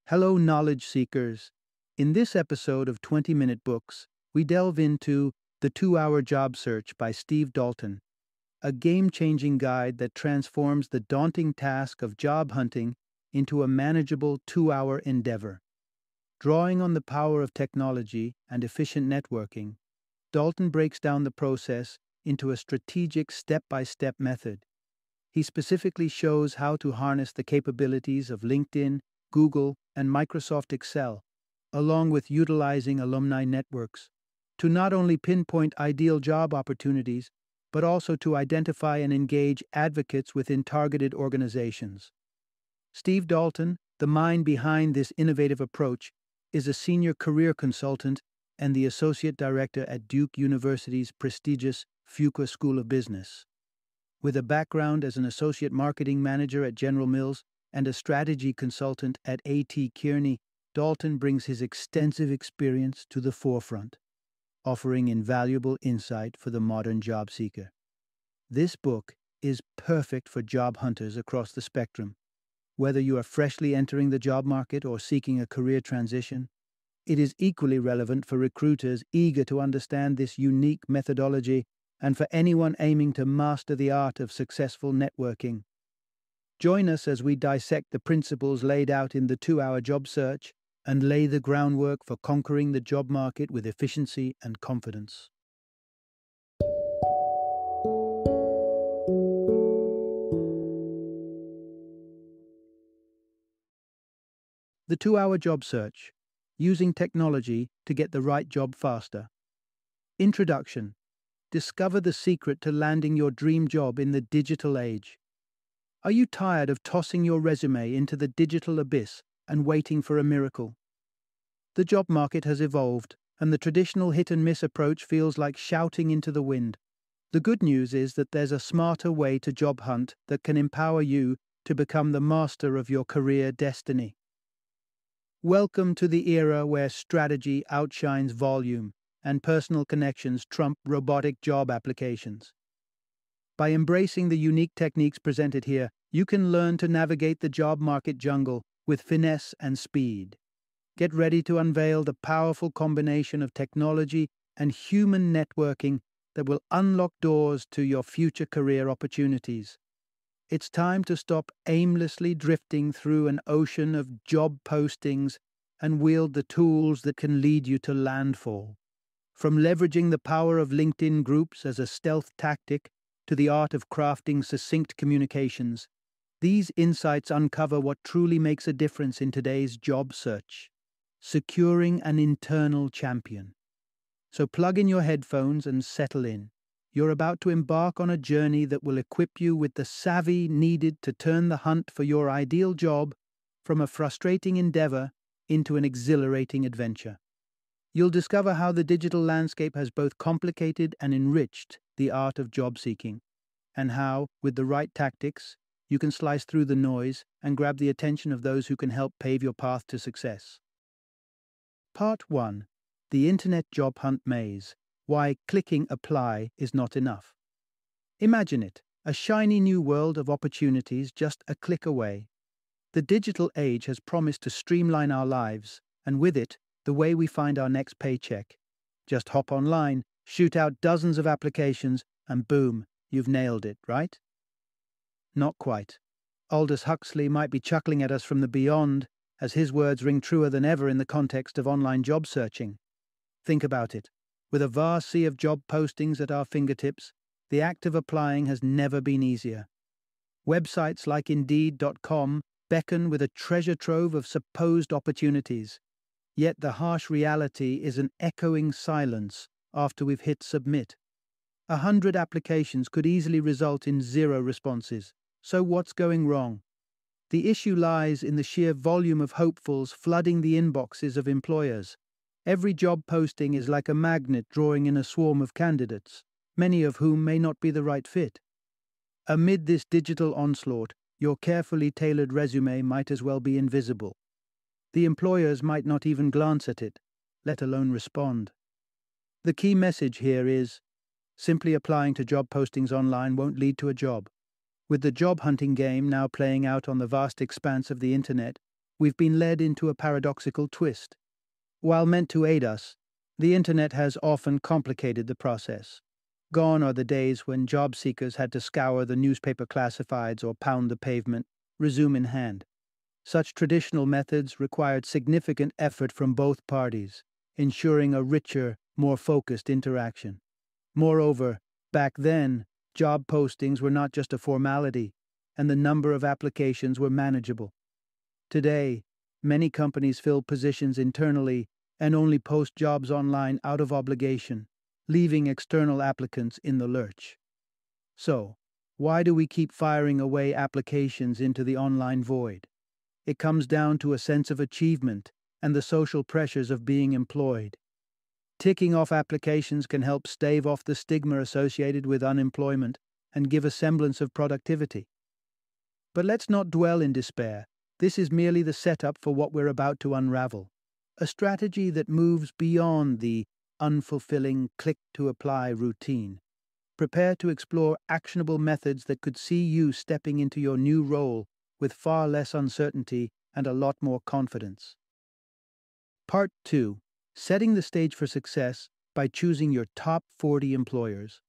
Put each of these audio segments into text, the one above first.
Hello, knowledge seekers. In this episode of 20-Minute Books, we delve into The 2-Hour Job Search by Steve Dalton, a game-changing guide that transforms the daunting task of job hunting into a manageable 2-hour endeavor. Drawing on the power of technology and efficient networking, Dalton breaks down the process into a strategic step-by-step method. He specifically shows how to harness the capabilities of LinkedIn, Google, and Microsoft Excel, along with utilizing alumni networks, to not only pinpoint ideal job opportunities, but also to identify and engage advocates within targeted organizations. Steve Dalton, the mind behind this innovative approach, is a senior career consultant and the associate director at Duke University's prestigious Fuqua School of Business. With a background as an associate marketing manager at General Mills and a strategy consultant at A.T. Kearney, Dalton brings his extensive experience to the forefront, offering invaluable insight for the modern job seeker. This book is perfect for job hunters across the spectrum. Whether you are freshly entering the job market or seeking a career transition, it is equally relevant for recruiters eager to understand this unique methodology and for anyone aiming to master the art of successful networking. Join us as we dissect the principles laid out in the 2-Hour Job Search and lay the groundwork for conquering the job market with efficiency and confidence. The 2-Hour Job Search, using technology to get the right job faster. Introduction. Discover the secret to landing your dream job in the digital age. Are you tired of tossing your resume into the digital abyss and waiting for a miracle? The job market has evolved, and the traditional hit-and-miss approach feels like shouting into the wind. The good news is that there's a smarter way to job hunt that can empower you to become the master of your career destiny. Welcome to the era where strategy outshines volume and personal connections trump robotic job applications. By embracing the unique techniques presented here, you can learn to navigate the job market jungle with finesse and speed. Get ready to unveil the powerful combination of technology and human networking that will unlock doors to your future career opportunities. It's time to stop aimlessly drifting through an ocean of job postings and wield the tools that can lead you to landfall. From leveraging the power of LinkedIn groups as a stealth tactic to the art of crafting succinct communications, these insights uncover what truly makes a difference in today's job search: securing an internal champion. So plug in your headphones and settle in. You're about to embark on a journey that will equip you with the savvy needed to turn the hunt for your ideal job from a frustrating endeavor into an exhilarating adventure. You'll discover how the digital landscape has both complicated and enriched the art of job seeking, and how, with the right tactics, you can slice through the noise and grab the attention of those who can help pave your path to success. Part 1. The Internet Job Hunt Maze: Why Clicking Apply is Not Enough. Imagine it, a shiny new world of opportunities just a click away. The digital age has promised to streamline our lives, and with it, the way we find our next paycheck. Just hop online, shoot out dozens of applications, and boom, you've nailed it, right? Not quite. Aldous Huxley might be chuckling at us from the beyond, as his words ring truer than ever in the context of online job searching. Think about it. With a vast sea of job postings at our fingertips, the act of applying has never been easier. Websites like Indeed.com beckon with a treasure trove of supposed opportunities. Yet the harsh reality is an echoing silence after we've hit submit. 100 applications could easily result in 0 responses. So what's going wrong? The issue lies in the sheer volume of hopefuls flooding the inboxes of employers. Every job posting is like a magnet drawing in a swarm of candidates, many of whom may not be the right fit. Amid this digital onslaught, your carefully tailored resume might as well be invisible. The employers might not even glance at it, let alone respond. The key message here is, simply applying to job postings online won't lead to a job. With the job hunting game now playing out on the vast expanse of the internet, we've been led into a paradoxical twist. While meant to aid us, the internet has often complicated the process. Gone are the days when job seekers had to scour the newspaper classifieds or pound the pavement, resume in hand. Such traditional methods required significant effort from both parties, ensuring a richer, more focused interaction. Moreover, back then, job postings were not just a formality, and the number of applications were manageable. Today, many companies fill positions internally and only post jobs online out of obligation, leaving external applicants in the lurch. So, why do we keep firing away applications into the online void? It comes down to a sense of achievement and the social pressures of being employed. Ticking off applications can help stave off the stigma associated with unemployment and give a semblance of productivity. But let's not dwell in despair. This is merely the setup for what we're about to unravel. A strategy that moves beyond the unfulfilling click-to-apply routine. Prepare to explore actionable methods that could see you stepping into your new role with far less uncertainty and a lot more confidence. Part 2. Setting the stage for success by choosing your top 40 employers.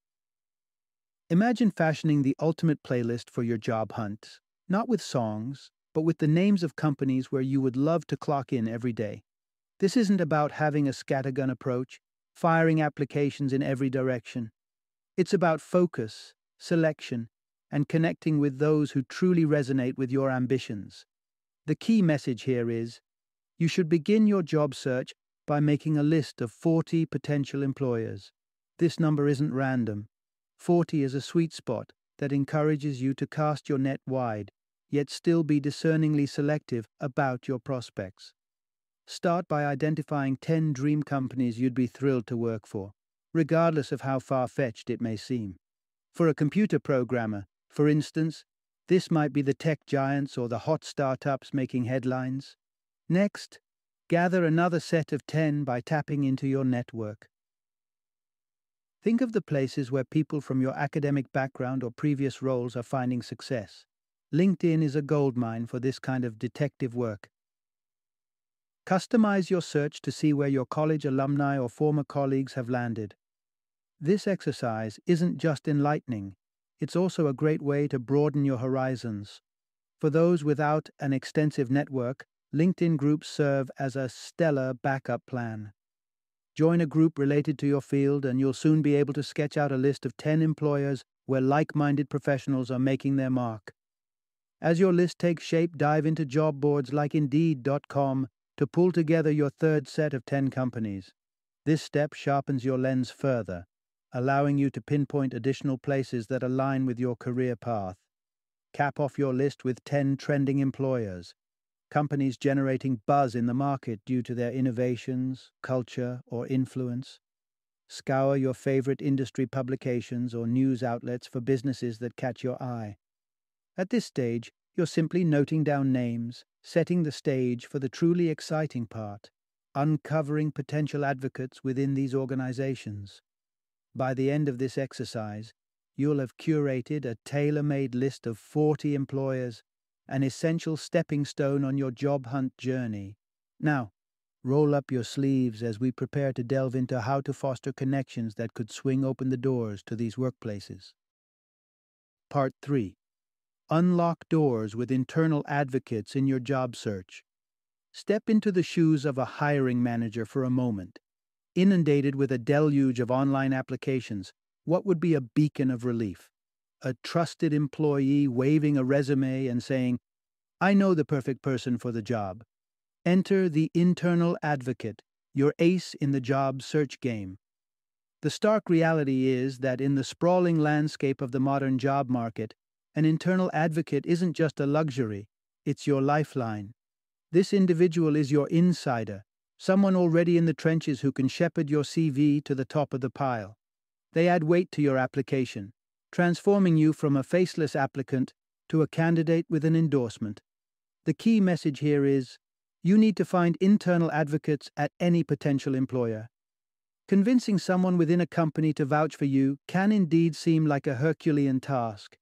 Imagine fashioning the ultimate playlist for your job hunt, not with songs, but with the names of companies where you would love to clock in every day. This isn't about having a scattergun approach, firing applications in every direction. It's about focus, selection, and connecting with those who truly resonate with your ambitions. The key message here is, you should begin your job search by making a list of 40 potential employers. This number isn't random. 40 is a sweet spot that encourages you to cast your net wide, yet still be discerningly selective about your prospects. Start by identifying 10 dream companies you'd be thrilled to work for, regardless of how far-fetched it may seem. For a computer programmer, for instance, this might be the tech giants or the hot startups making headlines. Next, gather another set of 10 by tapping into your network. Think of the places where people from your academic background or previous roles are finding success. LinkedIn is a goldmine for this kind of detective work. Customize your search to see where your college alumni or former colleagues have landed. This exercise isn't just enlightening, it's also a great way to broaden your horizons. For those without an extensive network, LinkedIn groups serve as a stellar backup plan. Join a group related to your field and you'll soon be able to sketch out a list of 10 employers where like-minded professionals are making their mark. As your list takes shape, dive into job boards like Indeed.com to pull together your third set of 10 companies. This step sharpens your lens further, allowing you to pinpoint additional places that align with your career path. Cap off your list with 10 trending employers, companies generating buzz in the market due to their innovations, culture, or influence. Scour your favorite industry publications or news outlets for businesses that catch your eye. At this stage, you're simply noting down names, setting the stage for the truly exciting part, uncovering potential advocates within these organizations. By the end of this exercise, you'll have curated a tailor-made list of 40 employers, an essential stepping stone on your job hunt journey. Now, roll up your sleeves as we prepare to delve into how to foster connections that could swing open the doors to these workplaces. Part 3. Unlock doors with internal advocates in your job search. Step into the shoes of a hiring manager for a moment. Inundated with a deluge of online applications, what would be a beacon of relief? A trusted employee waving a resume and saying, "I know the perfect person for the job." Enter the internal advocate, your ace in the job search game. The stark reality is that in the sprawling landscape of the modern job market, an internal advocate isn't just a luxury, it's your lifeline. This individual is your insider, someone already in the trenches who can shepherd your CV to the top of the pile. They add weight to your application, transforming you from a faceless applicant to a candidate with an endorsement. The key message here is, you need to find internal advocates at any potential employer. Convincing someone within a company to vouch for you can indeed seem like a Herculean task.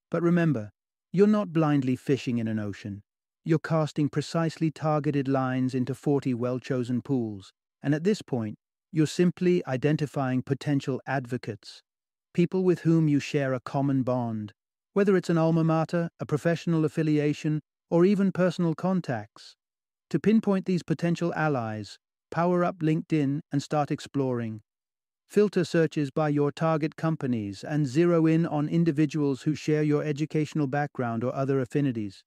But remember, you're not blindly fishing in an ocean. You're casting precisely targeted lines into 40 well-chosen pools, and at this point, you're simply identifying potential advocates, people with whom you share a common bond, whether it's an alma mater, a professional affiliation, or even personal contacts. To pinpoint these potential allies, power up LinkedIn and start exploring. Filter searches by your target companies and zero in on individuals who share your educational background or other affinities.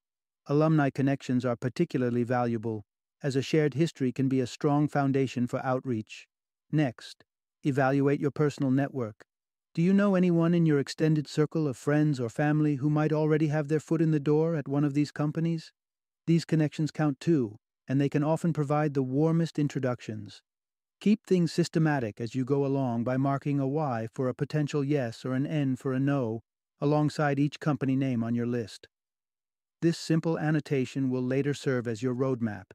Alumni connections are particularly valuable, as a shared history can be a strong foundation for outreach. Next, evaluate your personal network. Do you know anyone in your extended circle of friends or family who might already have their foot in the door at one of these companies? These connections count too, and they can often provide the warmest introductions. Keep things systematic as you go along by marking a Y for a potential yes or an N for a no alongside each company name on your list. This simple annotation will later serve as your roadmap,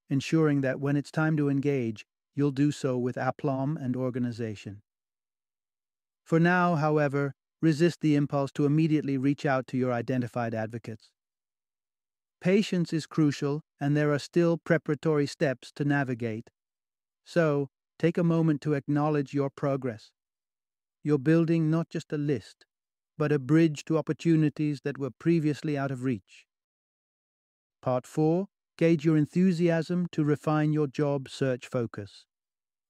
ensuring that when it's time to engage, you'll do so with aplomb and organization. For now, however, resist the impulse to immediately reach out to your identified advocates. Patience is crucial, and there are still preparatory steps to navigate. So, take a moment to acknowledge your progress. You're building not just a list, but a bridge to opportunities that were previously out of reach. Part 4. Gauge your enthusiasm to refine your job search focus.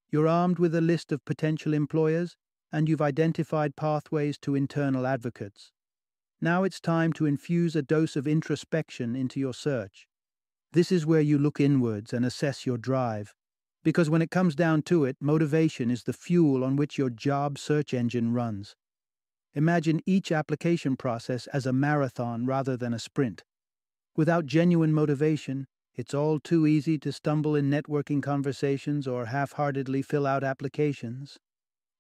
You're armed with a list of potential employers, and you've identified pathways to internal advocates. Now it's time to infuse a dose of introspection into your search. This is where you look inwards and assess your drive. Because when it comes down to it, motivation is the fuel on which your job search engine runs. Imagine each application process as a marathon rather than a sprint. Without genuine motivation, it's all too easy to stumble in networking conversations or half-heartedly fill out applications.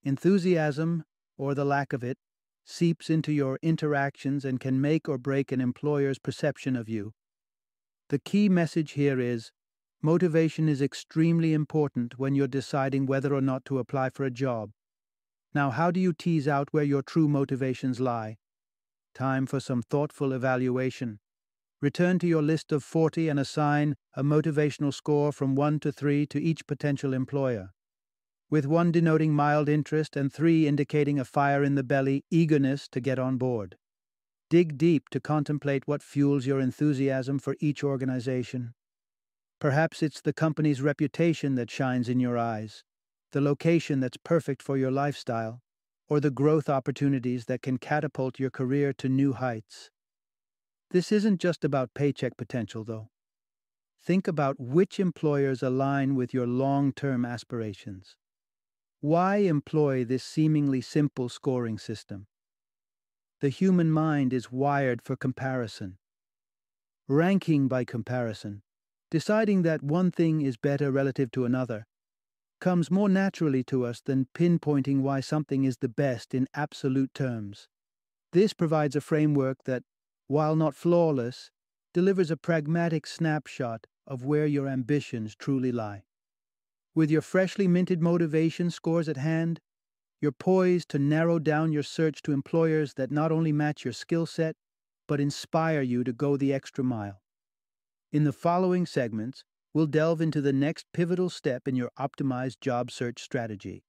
Enthusiasm, or the lack of it, seeps into your interactions and can make or break an employer's perception of you. The key message here is, motivation is extremely important when you're deciding whether or not to apply for a job. Now, how do you tease out where your true motivations lie? Time for some thoughtful evaluation. Return to your list of 40 and assign a motivational score from 1 to 3 to each potential employer, with 1 denoting mild interest and 3 indicating a fire in the belly, eagerness to get on board. Dig deep to contemplate what fuels your enthusiasm for each organization. Perhaps it's the company's reputation that shines in your eyes, the location that's perfect for your lifestyle, or the growth opportunities that can catapult your career to new heights. This isn't just about paycheck potential, though. Think about which employers align with your long-term aspirations. Why employ this seemingly simple scoring system? The human mind is wired for comparison. Ranking by comparison, deciding that one thing is better relative to another, comes more naturally to us than pinpointing why something is the best in absolute terms. This provides a framework that, while not flawless, delivers a pragmatic snapshot of where your ambitions truly lie. With your freshly minted motivation scores at hand, you're poised to narrow down your search to employers that not only match your skill set, but inspire you to go the extra mile. In the following segments, we'll delve into the next pivotal step in your optimized job search strategy.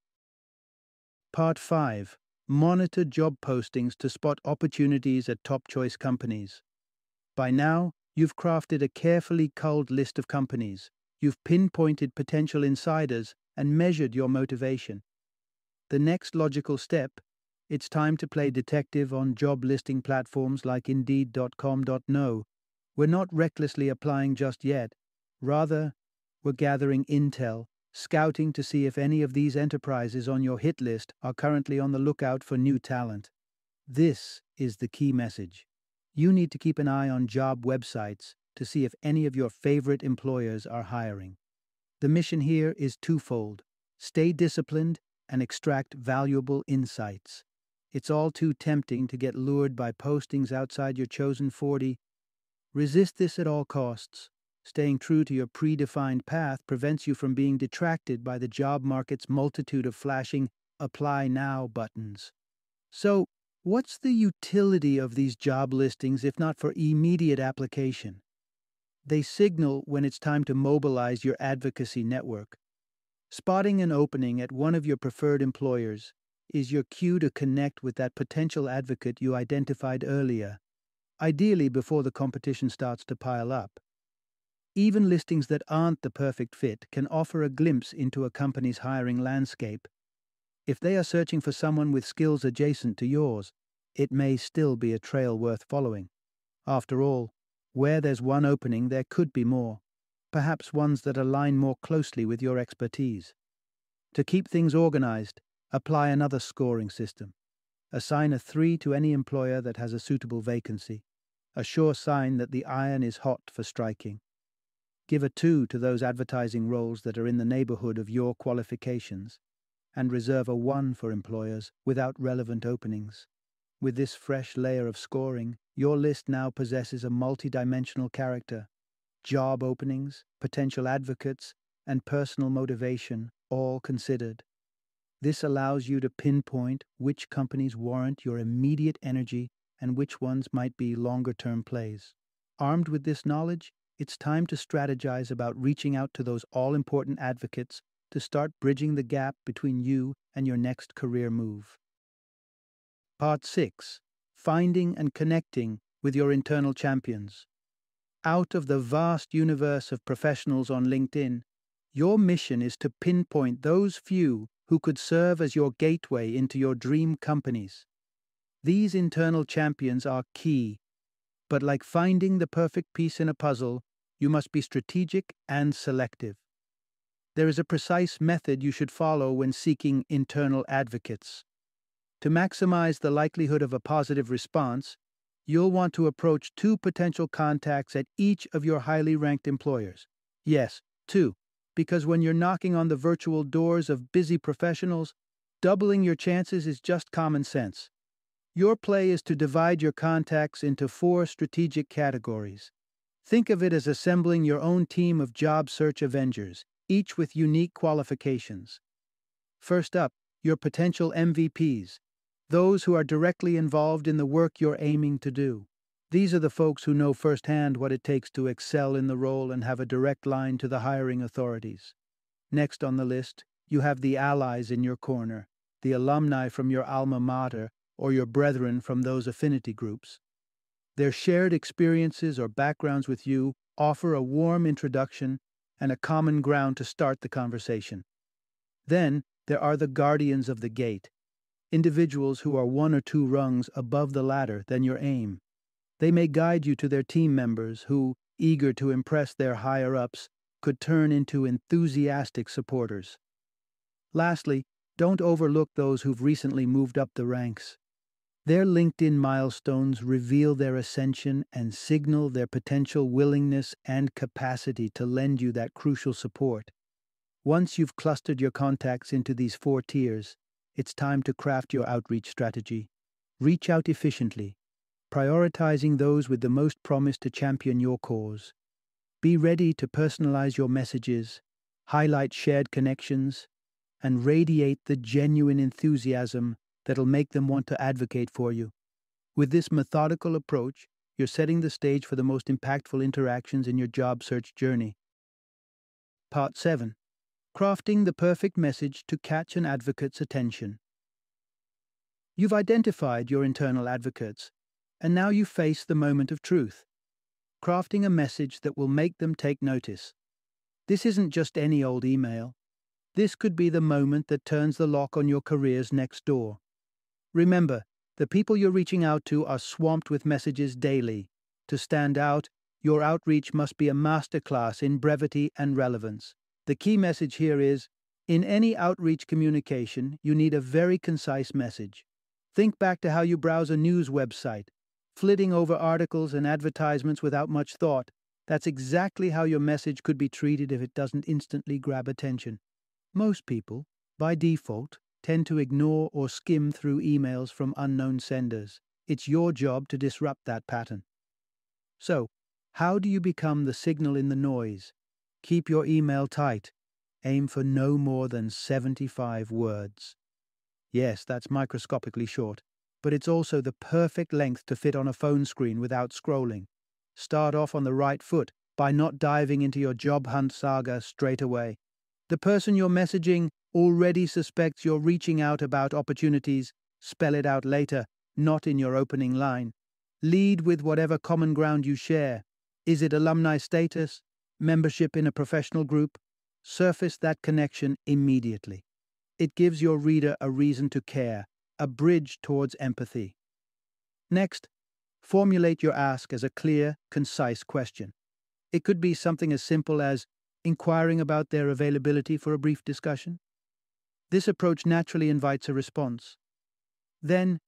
Part 5. Monitor job postings to spot opportunities at top-choice companies. By now, you've crafted a carefully culled list of companies. You've pinpointed potential insiders and measured your motivation. The next logical step, it's time to play detective on job listing platforms like Indeed.com.no. We're not recklessly applying just yet. Rather, we're gathering intel, scouting to see if any of these enterprises on your hit list are currently on the lookout for new talent. This is the key message. You need to keep an eye on job websites to see if any of your favorite employers are hiring. The mission here is twofold. Stay disciplined and extract valuable insights. It's all too tempting to get lured by postings outside your chosen 40. Resist this at all costs. Staying true to your predefined path prevents you from being detracted by the job market's multitude of flashing "Apply Now" buttons. So, what's the utility of these job listings if not for immediate application? They signal when it's time to mobilize your advocacy network. Spotting an opening at one of your preferred employers is your cue to connect with that potential advocate you identified earlier, ideally before the competition starts to pile up. Even listings that aren't the perfect fit can offer a glimpse into a company's hiring landscape. If they are searching for someone with skills adjacent to yours, it may still be a trail worth following. After all, where there's one opening, there could be more, perhaps ones that align more closely with your expertise. To keep things organized, apply another scoring system. Assign a 3 to any employer that has a suitable vacancy, a sure sign that the iron is hot for striking. Give a 2 to those advertising roles that are in the neighborhood of your qualifications, and reserve a 1 for employers without relevant openings. With this fresh layer of scoring, your list now possesses a multidimensional character. Job openings, potential advocates, and personal motivation all considered. This allows you to pinpoint which companies warrant your immediate energy and which ones might be longer-term plays. Armed with this knowledge, it's time to strategize about reaching out to those all-important advocates to start bridging the gap between you and your next career move. Part 6. Finding and connecting with your internal champions. Out of the vast universe of professionals on LinkedIn, your mission is to pinpoint those few who could serve as your gateway into your dream companies. These internal champions are key, but like finding the perfect piece in a puzzle, you must be strategic and selective. There is a precise method you should follow when seeking internal advocates. To maximize the likelihood of a positive response, you'll want to approach 2 potential contacts at each of your highly ranked employers. Yes, 2, because when you're knocking on the virtual doors of busy professionals, doubling your chances is just common sense. Your play is to divide your contacts into 4 strategic categories. Think of it as assembling your own team of job search Avengers, each with unique qualifications. First up, your potential MVPs, those who are directly involved in the work you're aiming to do. These are the folks who know firsthand what it takes to excel in the role and have a direct line to the hiring authorities. Next on the list, you have the allies in your corner, the alumni from your alma mater or your brethren from those affinity groups. Their shared experiences or backgrounds with you offer a warm introduction and a common ground to start the conversation. Then, there are the guardians of the gate, individuals who are 1 or 2 rungs above the ladder than your aim. They may guide you to their team members who, eager to impress their higher-ups, could turn into enthusiastic supporters. Lastly, don't overlook those who've recently moved up the ranks. Their LinkedIn milestones reveal their ascension and signal their potential willingness and capacity to lend you that crucial support. Once you've clustered your contacts into these 4 tiers, it's time to craft your outreach strategy. Reach out efficiently, prioritizing those with the most promise to champion your cause. Be ready to personalize your messages, highlight shared connections, and radiate the genuine enthusiasm that'll make them want to advocate for you. With this methodical approach, you're setting the stage for the most impactful interactions in your job search journey. Part 7. Crafting the perfect message to catch an advocate's attention. You've identified your internal advocates, and now you face the moment of truth. Crafting a message that will make them take notice. This isn't just any old email. This could be the moment that turns the lock on your career's next door. Remember, the people you're reaching out to are swamped with messages daily. To stand out, your outreach must be a masterclass in brevity and relevance. The key message here is, in any outreach communication, you need a very concise message. Think back to how you browse a news website, flitting over articles and advertisements without much thought. That's exactly how your message could be treated if it doesn't instantly grab attention. Most people, by default, tend to ignore or skim through emails from unknown senders. It's your job to disrupt that pattern. So, how do you become the signal in the noise? Keep your email tight. Aim for no more than 75 words. Yes, that's microscopically short, but it's also the perfect length to fit on a phone screen without scrolling. Start off on the right foot, by not diving into your job hunt saga straight away. The person you're messaging already suspects you're reaching out about opportunities. Spell it out later, not in your opening line. Lead with whatever common ground you share. Is it alumni status? Membership in a professional group? Surface that connection immediately. It gives your reader a reason to care, a bridge towards empathy. Next, formulate your ask as a clear, concise question. It could be something as simple as inquiring about their availability for a brief discussion. This approach naturally invites a response. Then,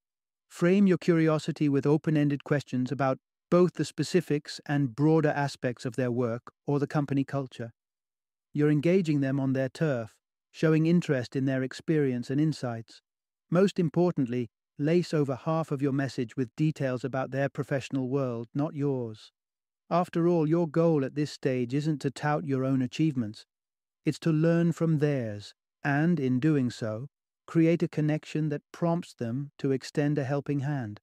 frame your curiosity with open-ended questions about both the specifics and broader aspects of their work or the company culture. You're engaging them on their turf, showing interest in their experience and insights. Most importantly, lace over half of your message with details about their professional world, not yours. After all, your goal at this stage isn't to tout your own achievements. It's to learn from theirs, and, in doing so, create a connection that prompts them to extend a helping hand.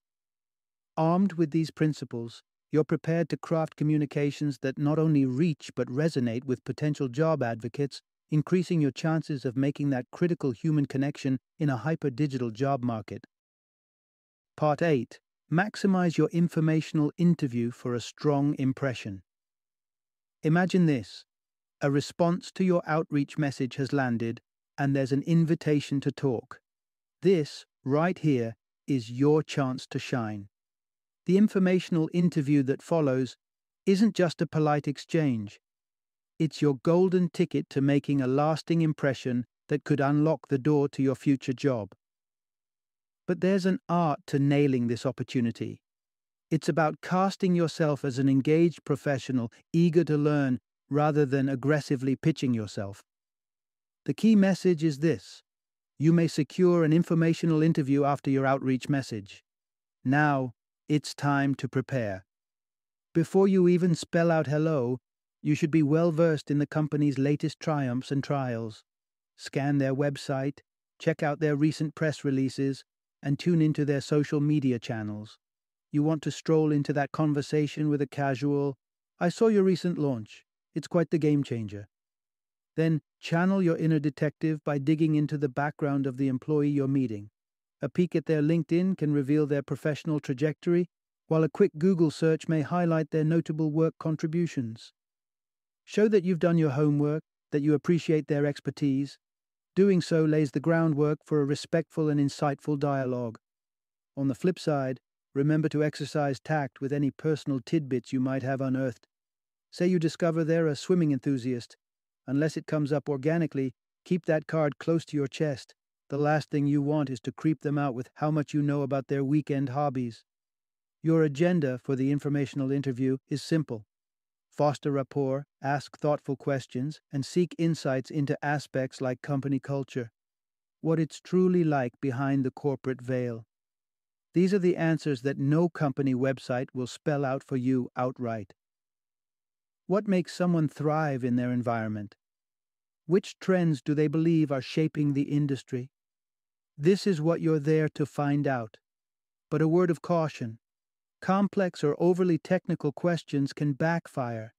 Armed with these principles, you're prepared to craft communications that not only reach but resonate with potential job advocates, increasing your chances of making that critical human connection in a hyper-digital job market. Part 8. Maximize your informational interview for a strong impression. Imagine this. A response to your outreach message has landed, and there's an invitation to talk. This, right here, is your chance to shine. The informational interview that follows isn't just a polite exchange. It's your golden ticket to making a lasting impression that could unlock the door to your future job. But there's an art to nailing this opportunity. It's about casting yourself as an engaged professional, eager to learn, rather than aggressively pitching yourself. The key message is this: you may secure an informational interview after your outreach message. Now, it's time to prepare. Before you even spell out hello, you should be well versed in the company's latest triumphs and trials. Scan their website, check out their recent press releases, and tune into their social media channels. You want to stroll into that conversation with a casual, "I saw your recent launch. It's quite the game changer." Then channel your inner detective by digging into the background of the employee you're meeting. A peek at their LinkedIn can reveal their professional trajectory, while a quick Google search may highlight their notable work contributions. Show that you've done your homework, that you appreciate their expertise. Doing so lays the groundwork for a respectful and insightful dialogue. On the flip side, remember to exercise tact with any personal tidbits you might have unearthed. Say you discover they're a swimming enthusiast. Unless it comes up organically, keep that card close to your chest. The last thing you want is to creep them out with how much you know about their weekend hobbies. Your agenda for the informational interview is simple. Foster rapport, ask thoughtful questions, and seek insights into aspects like company culture. What it's truly like behind the corporate veil. These are the answers that no company website will spell out for you outright. What makes someone thrive in their environment? Which trends do they believe are shaping the industry? This is what you're there to find out. But a word of caution. Complex or overly technical questions can backfire,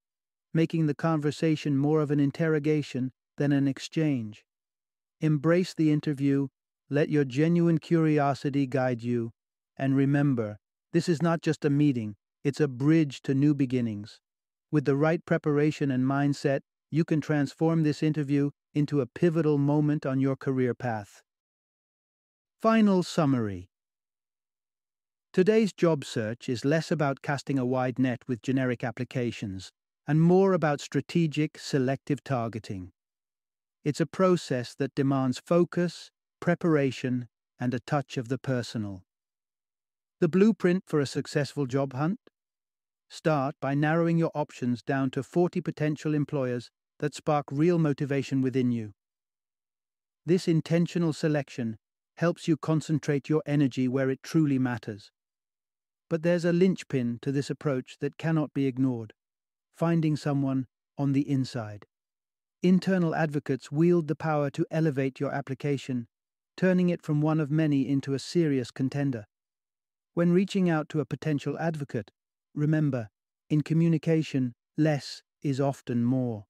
making the conversation more of an interrogation than an exchange. Embrace the interview, let your genuine curiosity guide you, and remember, this is not just a meeting, it's a bridge to new beginnings. With the right preparation and mindset, you can transform this interview into a pivotal moment on your career path. Final summary. Today's job search is less about casting a wide net with generic applications and more about strategic, selective targeting. It's a process that demands focus, preparation, and a touch of the personal. The blueprint for a successful job hunt? Start by narrowing your options down to 40 potential employers that spark real motivation within you. This intentional selection helps you concentrate your energy where it truly matters. But there's a linchpin to this approach that cannot be ignored: finding someone on the inside. Internal advocates wield the power to elevate your application, turning it from one of many into a serious contender. When reaching out to a potential advocate, remember, in communication, less is often more.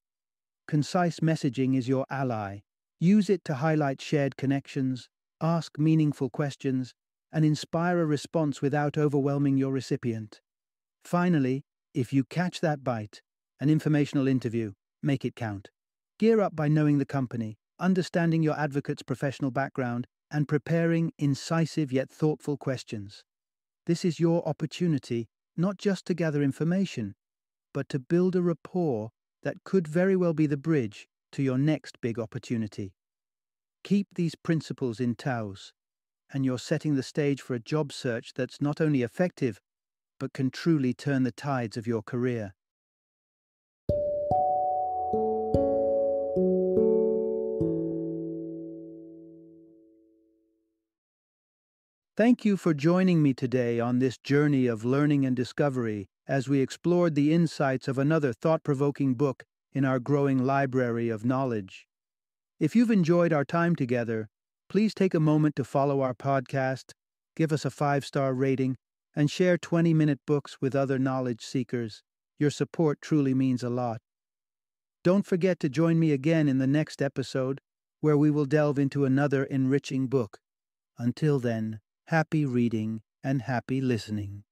Concise messaging is your ally. Use it to highlight shared connections, ask meaningful questions, and inspire a response without overwhelming your recipient. Finally, if you catch that bite, an informational interview, make it count. Gear up by knowing the company, understanding your advocate's professional background, and preparing incisive yet thoughtful questions. This is your opportunity not just to gather information, but to build a rapport that could very well be the bridge to your next big opportunity. Keep these principles in tows, and you're setting the stage for a job search that's not only effective, but can truly turn the tides of your career. Thank you for joining me today on this journey of learning and discovery as we explored the insights of another thought-provoking book in our growing library of knowledge. If you've enjoyed our time together, please take a moment to follow our podcast, give us a 5-star rating, and share 20-minute books with other knowledge seekers. Your support truly means a lot. Don't forget to join me again in the next episode, where we will delve into another enriching book. Until then, happy reading and happy listening.